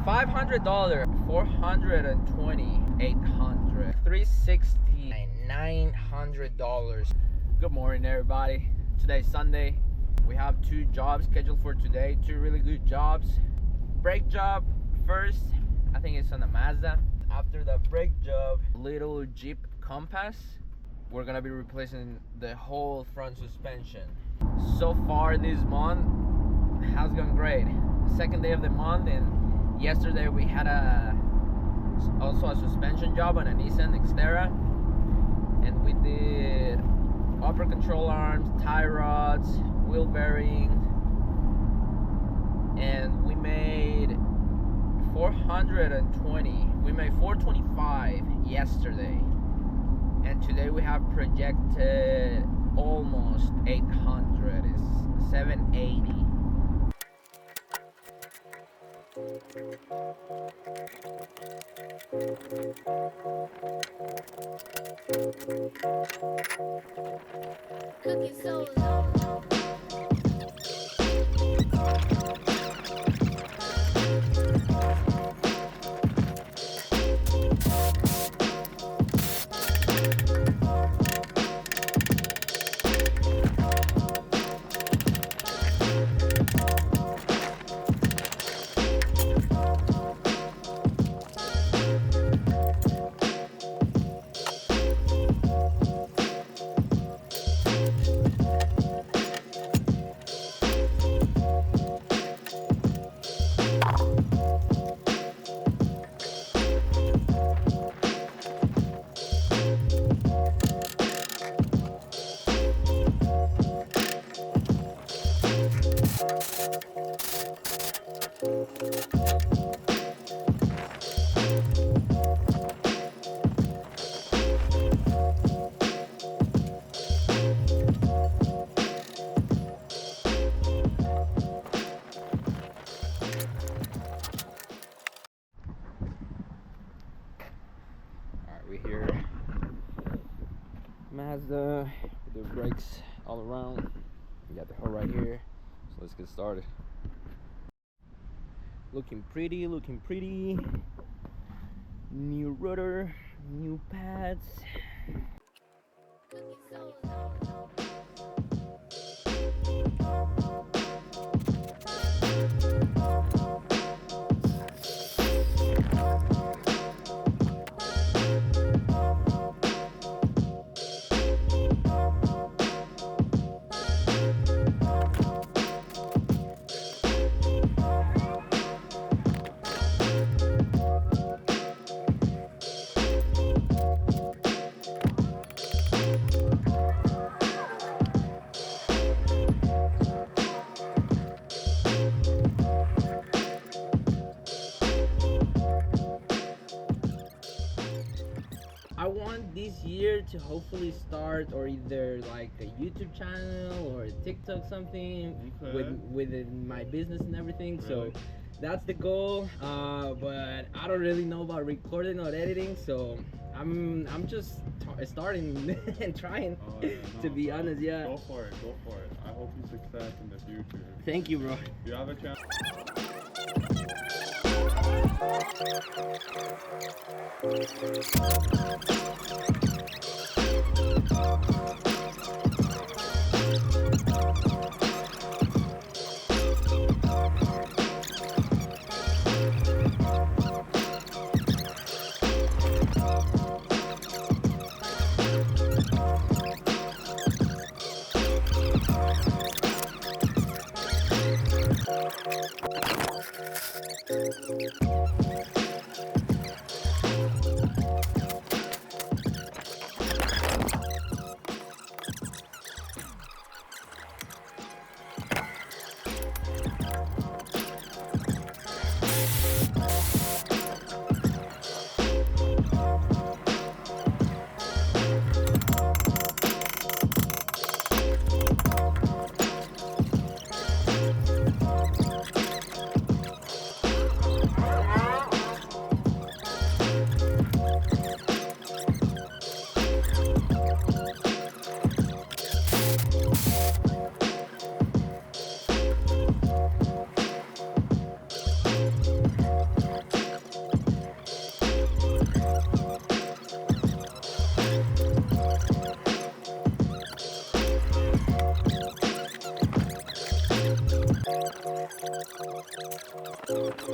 $500, 420, 800, 360, $900. Good morning, everybody. Today's Sunday. We have 2 jobs scheduled for today, 2 really good jobs. Brake job first, I think it's on the Mazda. After the brake job, little Jeep Compass, we're gonna be replacing the whole front suspension. So far this month has gone great. Second day of the month, and yesterday we had also a suspension job on a Nissan Xterra, and we did upper control arms, tie rods, wheel bearings, and we made 420. We made 425 yesterday, and today we have projected almost 800. It's 780. Cooking so low. We here, Mazda, with the brakes all around. We got the hole right here, so let's get started. Looking pretty, looking pretty. New rudder, new pads. Cooking so low. I want this year to hopefully start or either like a YouTube channel or a TikTok something with my business and everything. So that's the goal. But I don't really know about recording or editing, so I'm just starting and trying. To be honest, yeah. Go for it. I hope you success in the future. Thank you, bro. You have a chance.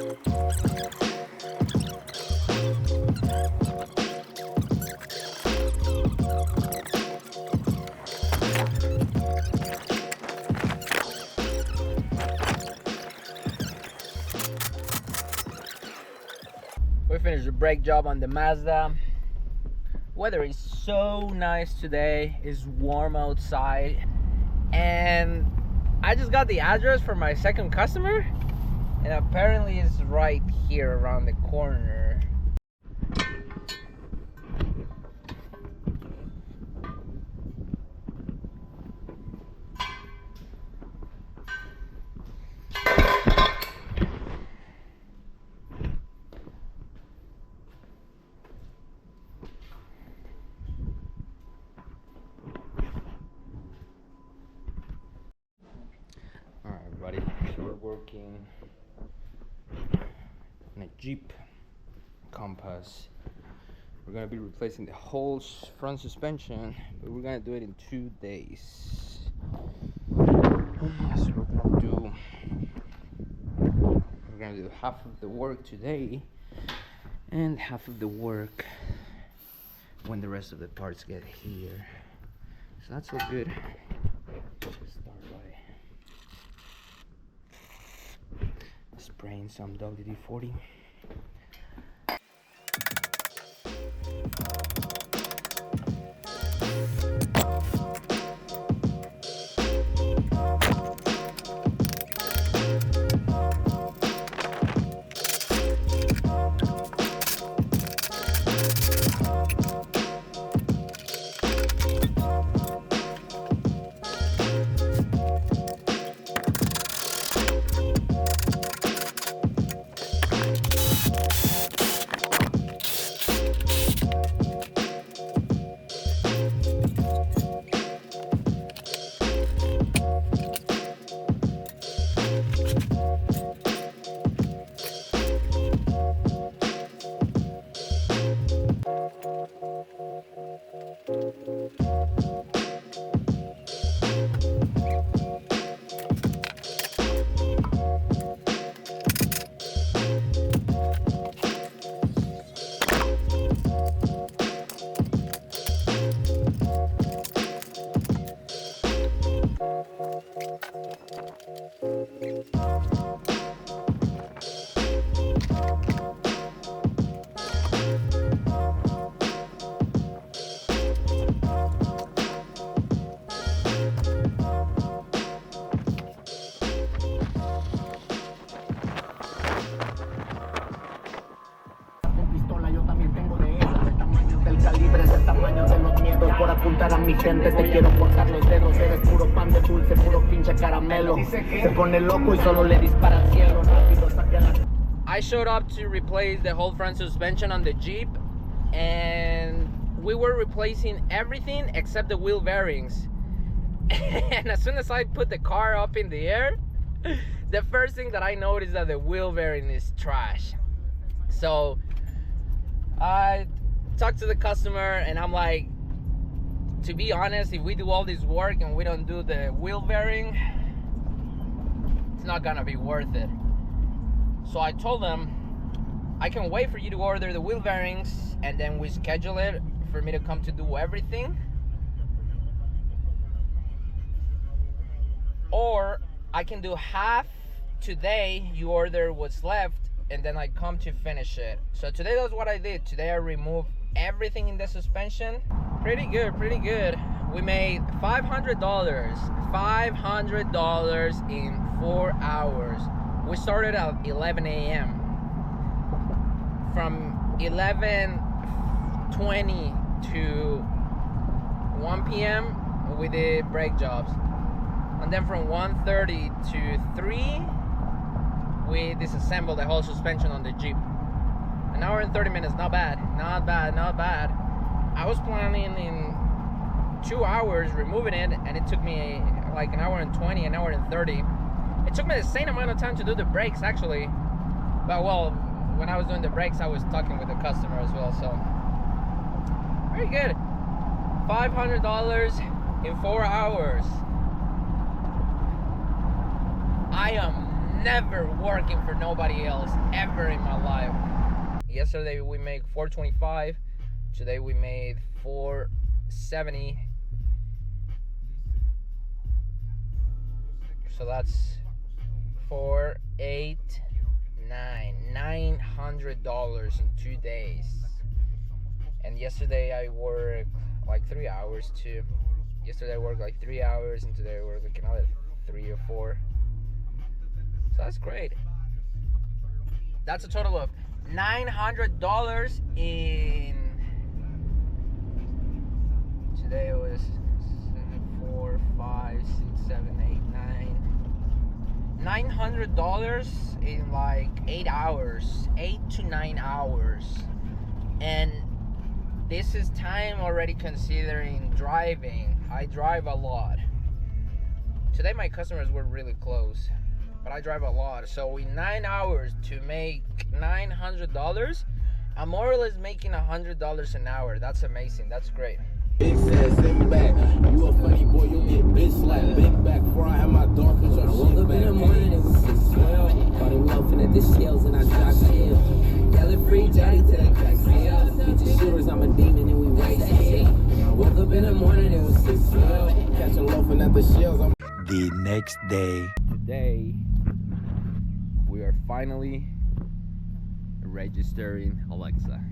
We finished the brake job on the Mazda. Weather is so nice today. It's warm outside. And I just got the address for my second customer. And apparently it's right here around the corner. Alright, everybody, so we're working on a Jeep Compass. We're gonna be replacing the whole front suspension, but we're gonna do it in 2 days. So we're gonna do half of the work today and half of the work when the rest of the parts get here. So that's all good. Let's start by spraying some WD-40. Por apuntar a mi gente te quiero cortar los dedos. Eres puro pan de dulce, puro pinche caramelo. Se pone loco y solo le dispara al cielo. Rápido saque la... I showed up to replace the whole front suspension on the Jeep, and we were replacing everything except the wheel bearings. And as soon as I put the car up in the air, the first thing that I noticed that the wheel bearing is trash. So I talked to the customer and I'm like, to be honest, if we do all this work and we don't do the wheel bearing, it's not gonna be worth it. So I told them I can wait for you to order the wheel bearings and then we schedule it for me to come to do everything, or I can do half today, you order what's left, and then I come to finish it. So today that's what I did. Today I removed everything in the suspension. Pretty good, pretty good. We made $500 in 4 hours. We started at 11 a.m. From 11:20 to 1 p.m. we did brake jobs, and then from 1:30 to 3 we disassembled the whole suspension on the Jeep. An hour and 30 minutes, not bad, not bad, not bad. I was planning in 2 hours removing it, and it took me like an hour and 20, an hour and 30. It took me the same amount of time to do the brakes actually, but well, when I was doing the brakes I was talking with the customer as well, so very good. $500 in 4 hours. I am never working for nobody else ever in my life. Yesterday we made 425. Today we made 470. So that's $900 in 2 days. And yesterday I worked like 3 hours too. Yesterday I worked like 3 hours, and today I worked like another 3 or 4. So that's great. That's a total of $900 in. Today it was 4, 5, 6, 7, 8, 9. $900 in like 8 hours, 8 to 9 hours. And this is time already considering driving. I drive a lot. Today my customers were really close, but I drive a lot. So in 9 hours to make $900, I'm more or less making $100 an hour. That's amazing. That's great. Big said, sit back. You a funny boy, you get bitch slapped. Big back before I have my dog, cause your shit back. In the morning, it was 6:12. Caught him loafing at the shells and I dropped him. Yelling free Johnny to the crack sales. Get your shooters, I'm a demon and we race him. Woke up in the morning, it was 6:12. Catch him loafing at the shells. The next day. Today, we are finally registering Alexa.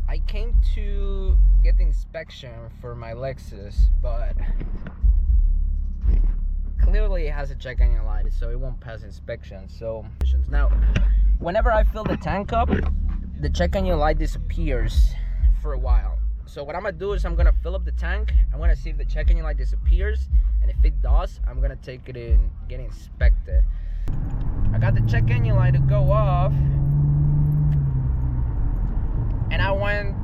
I came to get the inspection for my Lexus, but clearly it has a check engine light, so it won't pass inspection. So now, whenever I fill the tank up, the check engine light disappears for a while. So what I'm gonna do is I'm gonna fill up the tank. I'm gonna see if the check engine light disappears, and if it does, I'm gonna take it in, get inspected. I got the check engine light to go off, and I went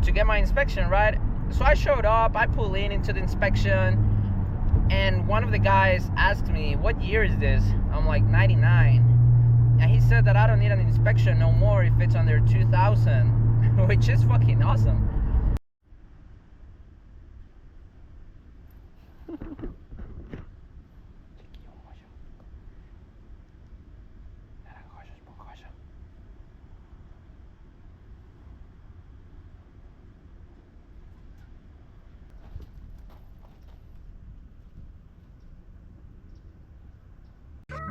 to get my inspection, right? So I showed up, I pull into the inspection, and one of the guys asked me, what year is this? I'm like, 99. And he said that I don't need an inspection no more if it's under 2000, which is fucking awesome.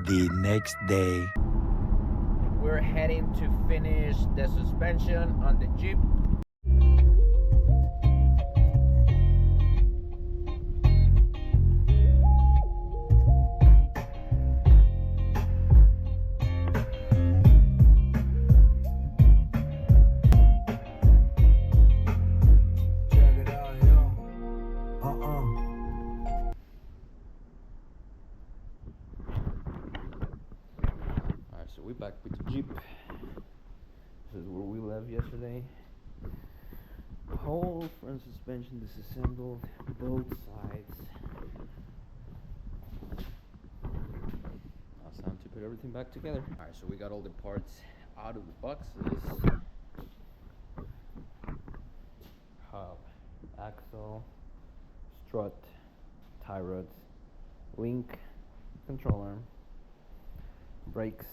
The next day. We're heading to finish the suspension on the Jeep. So we're back with the Jeep. This is where we left yesterday. Whole front suspension disassembled, both sides. Now it's time to put everything back together. Alright, so we got all the parts out of the boxes. Hub, axle, strut, tie rods, link, control arm, brakes.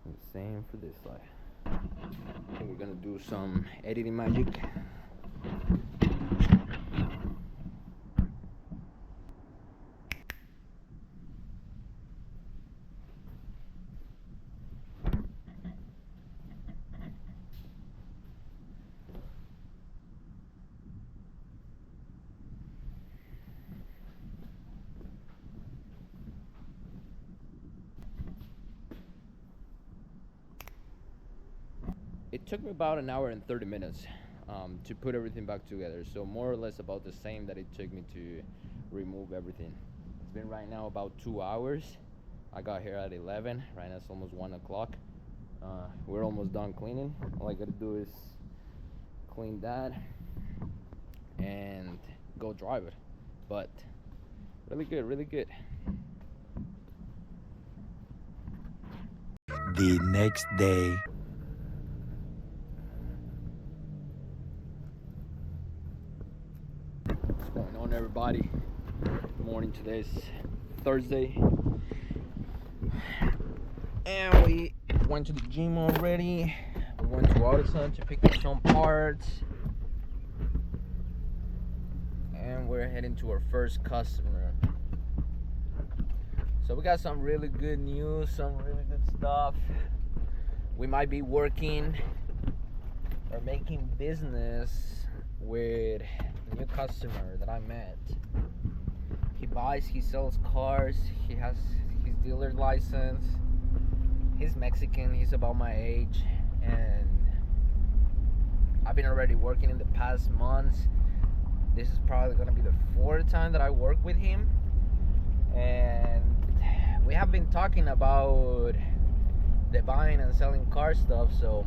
And the same for this side. And we're gonna do some editing magic. It took me about an hour and 30 minutes to put everything back together. So more or less about the same that it took me to remove everything. It's been right now about 2 hours. I got here at 11. Right now it's almost 1 o'clock. We're almost done cleaning. All I gotta do is clean that and go drive it. But really good, really good. The next day. What's going on, everybody? Good morning. Today's Thursday. And we went to the gym already. We went to AutoZone to pick up some parts. And we're heading to our first customer. So we got some really good news, some really good stuff. We might be working or making business with a new customer that I met. He sells cars, he has his dealer license. He's Mexican, he's about my age, and I've been already working in the past months. This is probably gonna be the 4th time that I work with him, and we have been talking about the buying and selling car stuff, so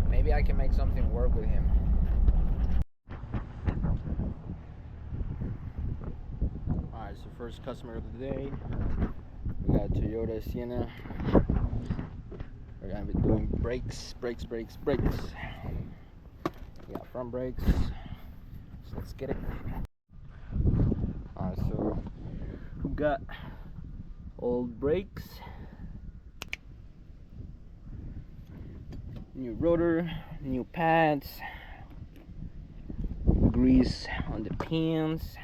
maybe I can make something work with him. Alright, so first customer of the day, we got Toyota Sienna. We're gonna be doing brakes. We got front brakes, so let's get it. Alright, so we got old brakes, new rotor, new pads, grease on the pins.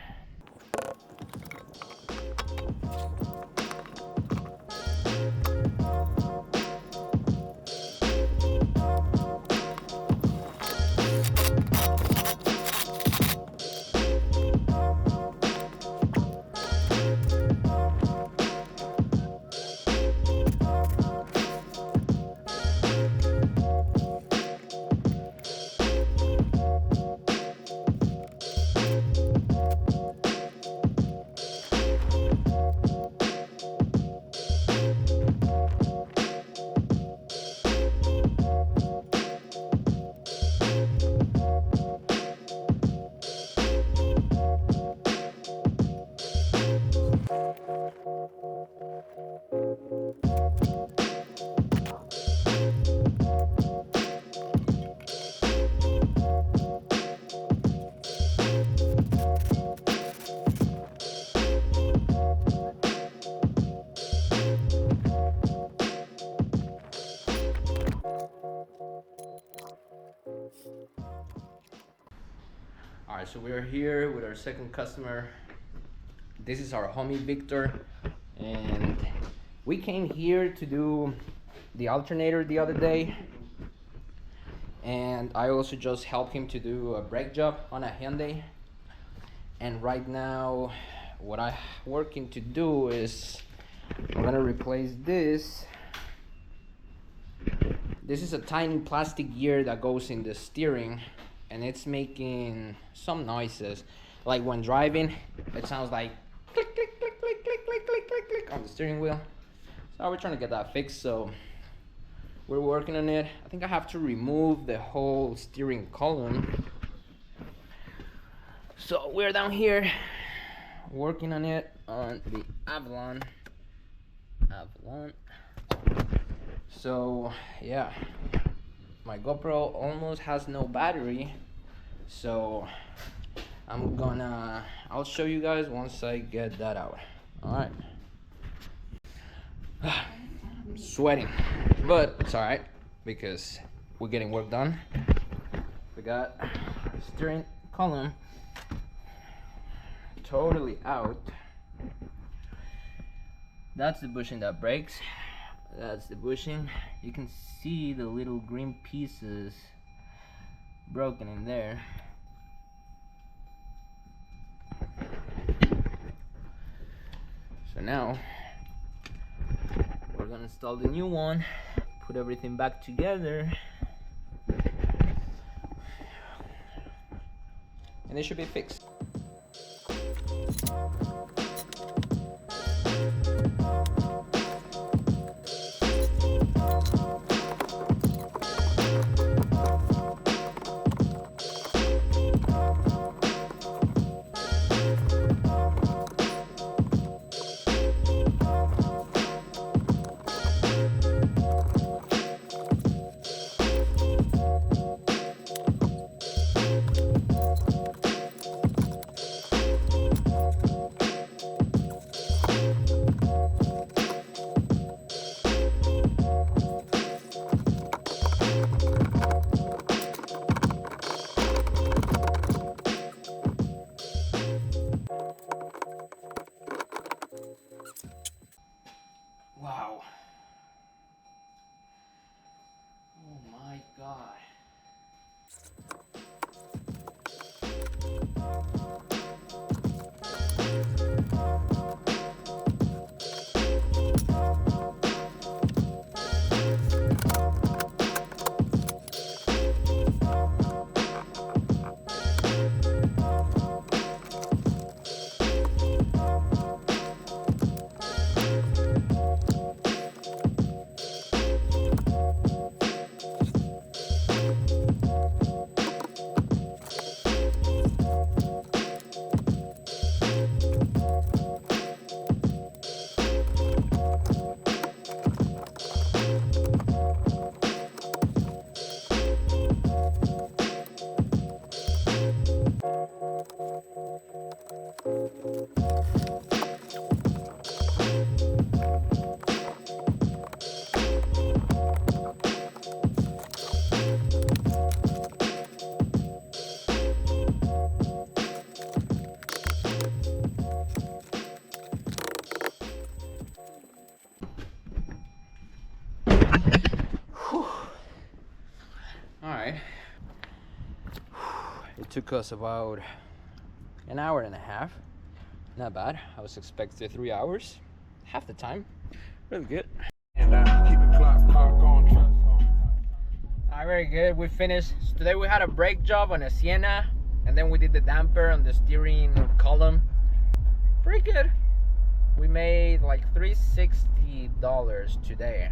Alright, so we're here with our second customer. This is our homie Victor, and we came here to do the alternator the other day, and I also just helped him to do a brake job on a Hyundai. And right now what I'm working to do is I'm gonna replace this. This is a tiny plastic gear that goes in the steering, and it's making some noises. Like when driving, it sounds like click, click, click, click, click, click, click, click, click on the steering wheel. So we're trying to get that fixed, so we're working on it. I think I have to remove the whole steering column. So we're down here working on it on the Avalon. So yeah, my GoPro almost has no battery, so I'll show you guys once I get that out. Alright. I'm sweating, but it's alright because we're getting work done. We got steering column totally out. That's the bushing that breaks. That's the bushing. You can see the little green pieces broken in there. So now we're gonna install the new one, put everything back together, and it should be fixed. Wow. Oh my God. Alright. It took us about an hour and a half. Not bad. I was expecting 3 hours. Half the time. Really good. Alright, very good. We finished. So today we had a brake job on a Sienna, and then we did the damper on the steering column. Pretty good. We made like $360 today.